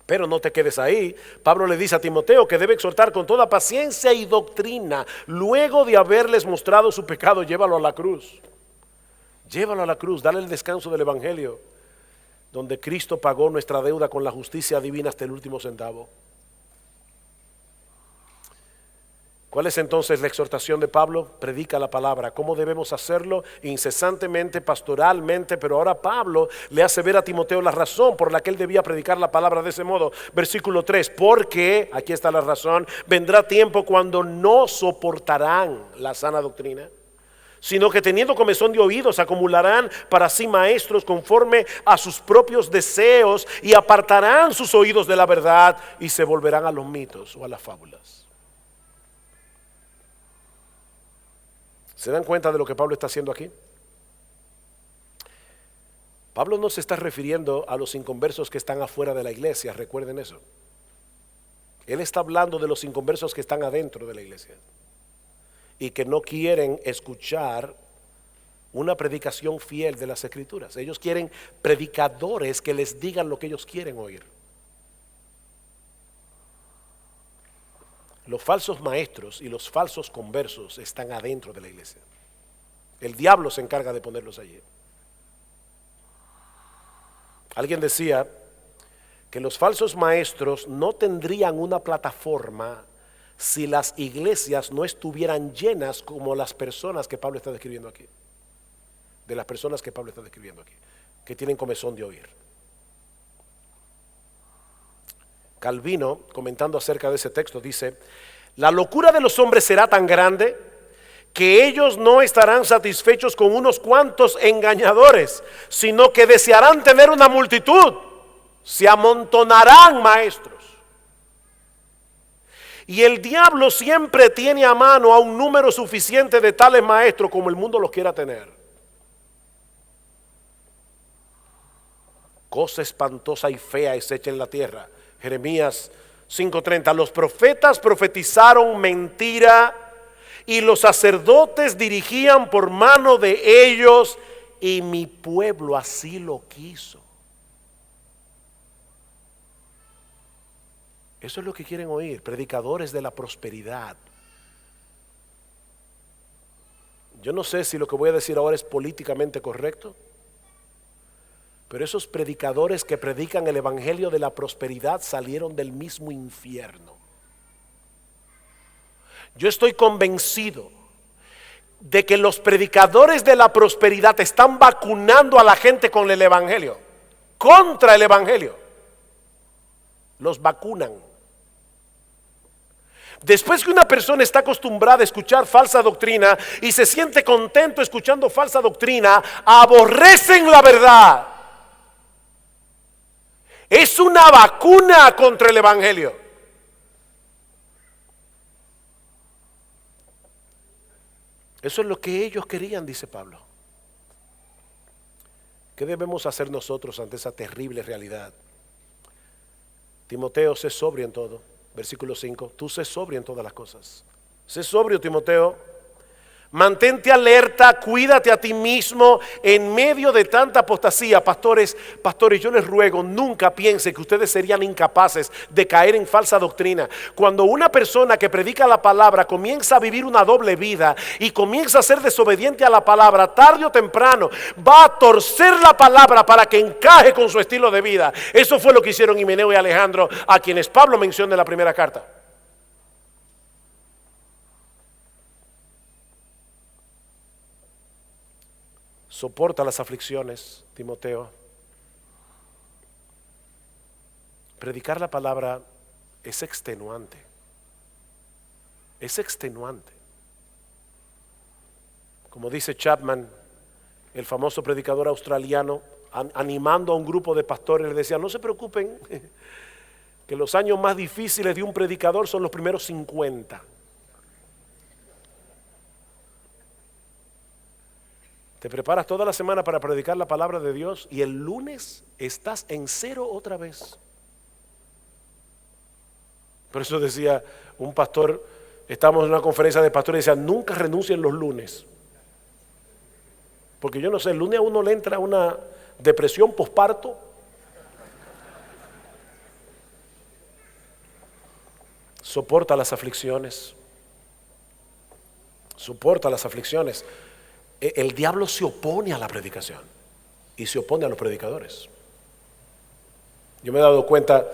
Pero no te quedes ahí. Pablo le dice a Timoteo que debe exhortar con toda paciencia y doctrina. Luego de haberles mostrado su pecado, llévalo a la cruz. Llévalo a la cruz, dale el descanso del evangelio, donde Cristo pagó nuestra deuda con la justicia divina hasta el último centavo. ¿Cuál es entonces la exhortación de Pablo? Predica la palabra. ¿Cómo debemos hacerlo? Incesantemente, pastoralmente. Pero ahora Pablo le hace ver a Timoteo la razón por la que él debía predicar la palabra de ese modo. Versículo 3, porque, aquí está la razón, vendrá tiempo cuando no soportarán la sana doctrina, sino que teniendo comezón de oídos acumularán para sí maestros conforme a sus propios deseos y apartarán sus oídos de la verdad y se volverán a los mitos o a las fábulas. ¿Se dan cuenta de lo que Pablo está haciendo aquí? Pablo no se está refiriendo a los inconversos que están afuera de la iglesia, recuerden eso. Él está hablando de los inconversos que están adentro de la iglesia y que no quieren escuchar una predicación fiel de las Escrituras. Ellos quieren predicadores que les digan lo que ellos quieren oír. Los falsos maestros y los falsos conversos están adentro de la iglesia. El diablo se encarga de ponerlos allí. Alguien decía que los falsos maestros no tendrían una plataforma si las iglesias no estuvieran llenas como las personas que Pablo está describiendo aquí. De las personas que Pablo está describiendo aquí, que tienen comezón de oír. Calvino, comentando acerca de ese texto, dice: la locura de los hombres será tan grande que ellos no estarán satisfechos con unos cuantos engañadores, sino que desearán tener una multitud, se amontonarán maestros. Y el diablo siempre tiene a mano a un número suficiente de tales maestros como el mundo los quiera tener. Cosa espantosa y fea es hecha en la tierra. Jeremías 5:30, los profetas profetizaron mentira y los sacerdotes dirigían por mano de ellos y mi pueblo así lo quiso. Eso es lo que quieren oír, predicadores de la prosperidad. Yo no sé si lo que voy a decir ahora es políticamente correcto, pero esos predicadores que predican el evangelio de la prosperidad salieron del mismo infierno. Yo estoy convencido de que los predicadores de la prosperidad están vacunando a la gente con el evangelio, contra el evangelio. Los vacunan. Después que una persona está acostumbrada a escuchar falsa doctrina y se siente contento escuchando falsa doctrina, aborrecen la verdad. Es una vacuna contra el evangelio. Eso es lo que ellos querían, dice Pablo. ¿Qué debemos hacer nosotros ante esa terrible realidad? Timoteo, sé sobrio en todo. Versículo 5, tú sé sobrio en todas las cosas. Sé sobrio, Timoteo. Mantente alerta, cuídate a ti mismo en medio de tanta apostasía. Pastores, yo les ruego, nunca piensen que ustedes serían incapaces de caer en falsa doctrina. Cuando una persona que predica la palabra comienza a vivir una doble vida y comienza a ser desobediente a la palabra, tarde o temprano va a torcer la palabra para que encaje con su estilo de vida. Eso fue lo que hicieron Himeneo y Alejandro, a quienes Pablo menciona en la primera carta. Soporta las aflicciones, Timoteo. Predicar la palabra es extenuante. Es extenuante. Como dice Chapman, el famoso predicador australiano, animando a un grupo de pastores, les decía: no se preocupen, que los años más difíciles de un predicador son los primeros 50. Te preparas toda la semana para predicar la palabra de Dios y el lunes estás en cero otra vez. Por eso decía un pastor, estábamos en una conferencia de pastores y decía: nunca renuncien los lunes. Porque yo no sé, el lunes a uno le entra una depresión posparto. Soporta las aflicciones. Soporta las aflicciones. El diablo se opone a la predicación y se opone a los predicadores. Yo me he dado cuenta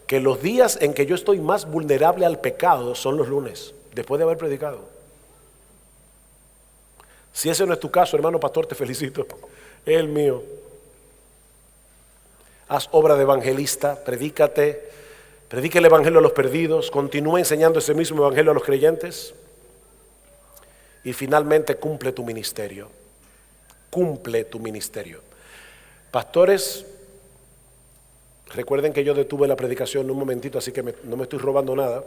que los días en que yo estoy más vulnerable al pecado son los lunes, después de haber predicado. Si ese no es tu caso, hermano pastor, te felicito. Es el mío. Haz obra de evangelista, predícate, predica el evangelio a los perdidos, continúa enseñando ese mismo evangelio a los creyentes. Y finalmente cumple tu ministerio. Cumple tu ministerio. Pastores, recuerden que yo detuve la predicación un momentito, así que no me estoy robando nada.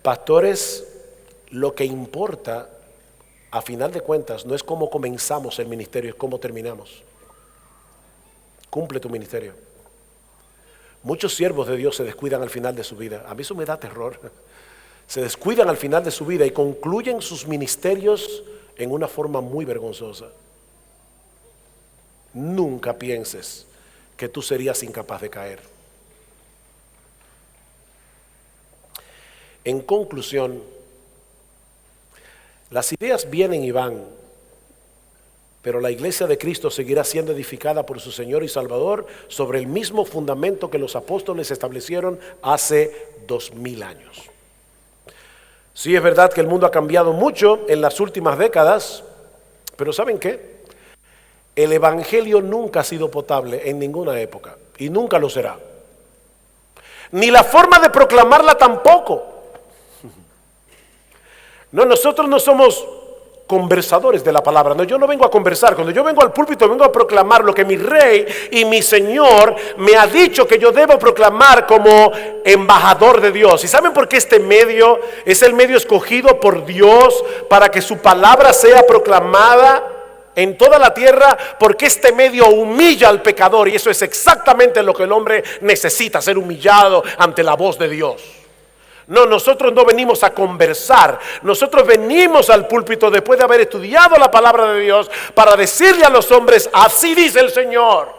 Pastores, lo que importa a final de cuentas no es cómo comenzamos el ministerio, es cómo terminamos. Cumple tu ministerio. Muchos siervos de Dios se descuidan al final de su vida. A mí eso me da terror. Se descuidan al final de su vida y concluyen sus ministerios en una forma muy vergonzosa. Nunca pienses que tú serías incapaz de caer. En conclusión, las ideas vienen y van, pero la iglesia de Cristo seguirá siendo edificada por su Señor y Salvador sobre el mismo fundamento que los apóstoles establecieron hace 2000 años. Sí, es verdad que el mundo ha cambiado mucho en las últimas décadas, pero ¿saben qué? El evangelio nunca ha sido potable en ninguna época y nunca lo será. Ni la forma de proclamarla tampoco. No, nosotros no somos conversadores de la palabra. No, yo no vengo a conversar. Cuando yo vengo al púlpito, vengo a proclamar lo que mi Rey y mi Señor me ha dicho que yo debo proclamar como embajador de Dios. ¿Y saben por qué este medio es el medio escogido por Dios para que su palabra sea proclamada en toda la tierra? Porque este medio humilla al pecador, y eso es exactamente lo que el hombre necesita, ser humillado ante la voz de Dios. No, nosotros no venimos a conversar. Nosotros venimos al púlpito después de haber estudiado la palabra de Dios para decirle a los hombres: así dice el Señor,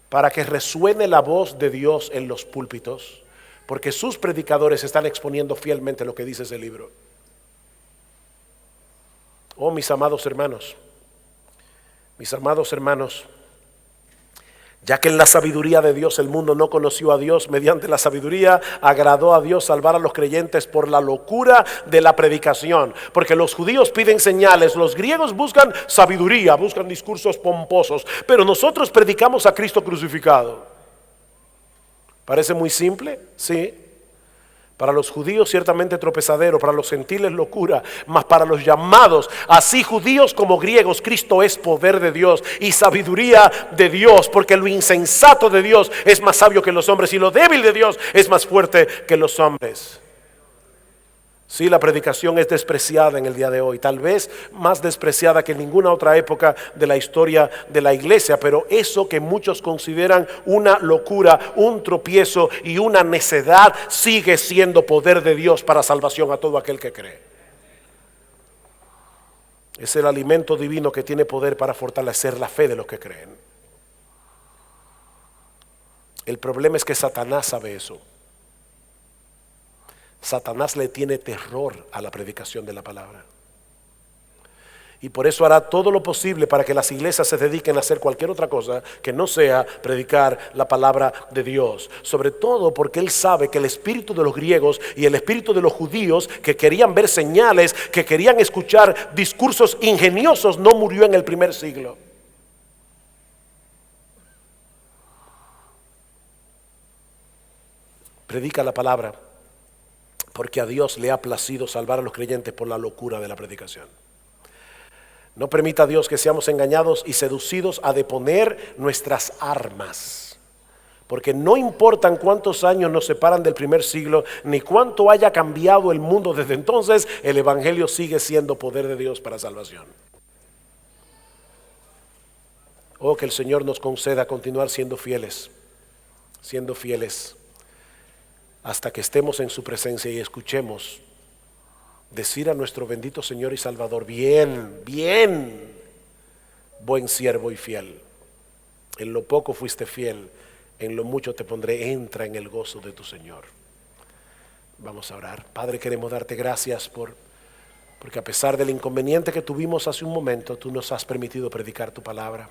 para que resuene la voz de Dios en los púlpitos, porque sus predicadores están exponiendo fielmente lo que dice ese libro. Oh, mis amados hermanos, ya que en la sabiduría de Dios el mundo no conoció a Dios, mediante la sabiduría agradó a Dios salvar a los creyentes por la locura de la predicación. Porque los judíos piden señales, los griegos buscan sabiduría, buscan discursos pomposos, pero nosotros predicamos a Cristo crucificado. ¿Parece muy simple? Sí. Para los judíos ciertamente tropezadero, para los gentiles locura, mas para los llamados, así judíos como griegos, Cristo es poder de Dios y sabiduría de Dios, porque lo insensato de Dios es más sabio que los hombres y lo débil de Dios es más fuerte que los hombres. Sí, la predicación es despreciada en el día de hoy, tal vez más despreciada que en ninguna otra época de la historia de la iglesia, pero eso que muchos consideran una locura, un tropiezo y una necedad, sigue siendo poder de Dios para salvación a todo aquel que cree. Es el alimento divino que tiene poder para fortalecer la fe de los que creen. El problema es que Satanás sabe eso. Satanás le tiene terror a la predicación de la palabra. Y por eso hará todo lo posible para que las iglesias se dediquen a hacer cualquier otra cosa que no sea predicar la palabra de Dios. Sobre todo porque él sabe que el espíritu de los griegos y el espíritu de los judíos que querían ver señales, que querían escuchar discursos ingeniosos, no murió en el primer siglo. Predica la palabra, porque a Dios le ha placido salvar a los creyentes por la locura de la predicación. No permita a Dios que seamos engañados y seducidos a deponer nuestras armas, porque no importan cuántos años nos separan del primer siglo, ni cuánto haya cambiado el mundo desde entonces, el evangelio sigue siendo poder de Dios para salvación. Oh, que el Señor nos conceda continuar siendo fieles hasta que estemos en su presencia y escuchemos decir a nuestro bendito Señor y Salvador: bien, buen siervo y fiel. En lo poco fuiste fiel, en lo mucho te pondré, entra en el gozo de tu Señor. Vamos a orar. Padre, queremos darte gracias porque a pesar del inconveniente que tuvimos hace un momento, tú nos has permitido predicar tu palabra.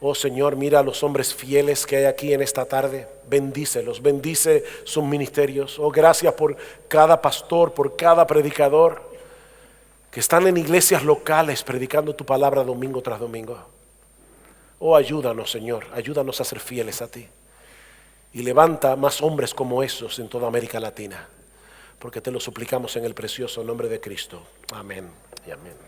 Oh Señor, mira a los hombres fieles que hay aquí en esta tarde, bendícelos, bendice sus ministerios. Oh, gracias por cada pastor, por cada predicador que están en iglesias locales predicando tu palabra domingo tras domingo. Oh, ayúdanos, Señor, ayúdanos a ser fieles a ti y levanta más hombres como esos en toda América Latina, porque te lo suplicamos en el precioso nombre de Cristo. Amén y amén.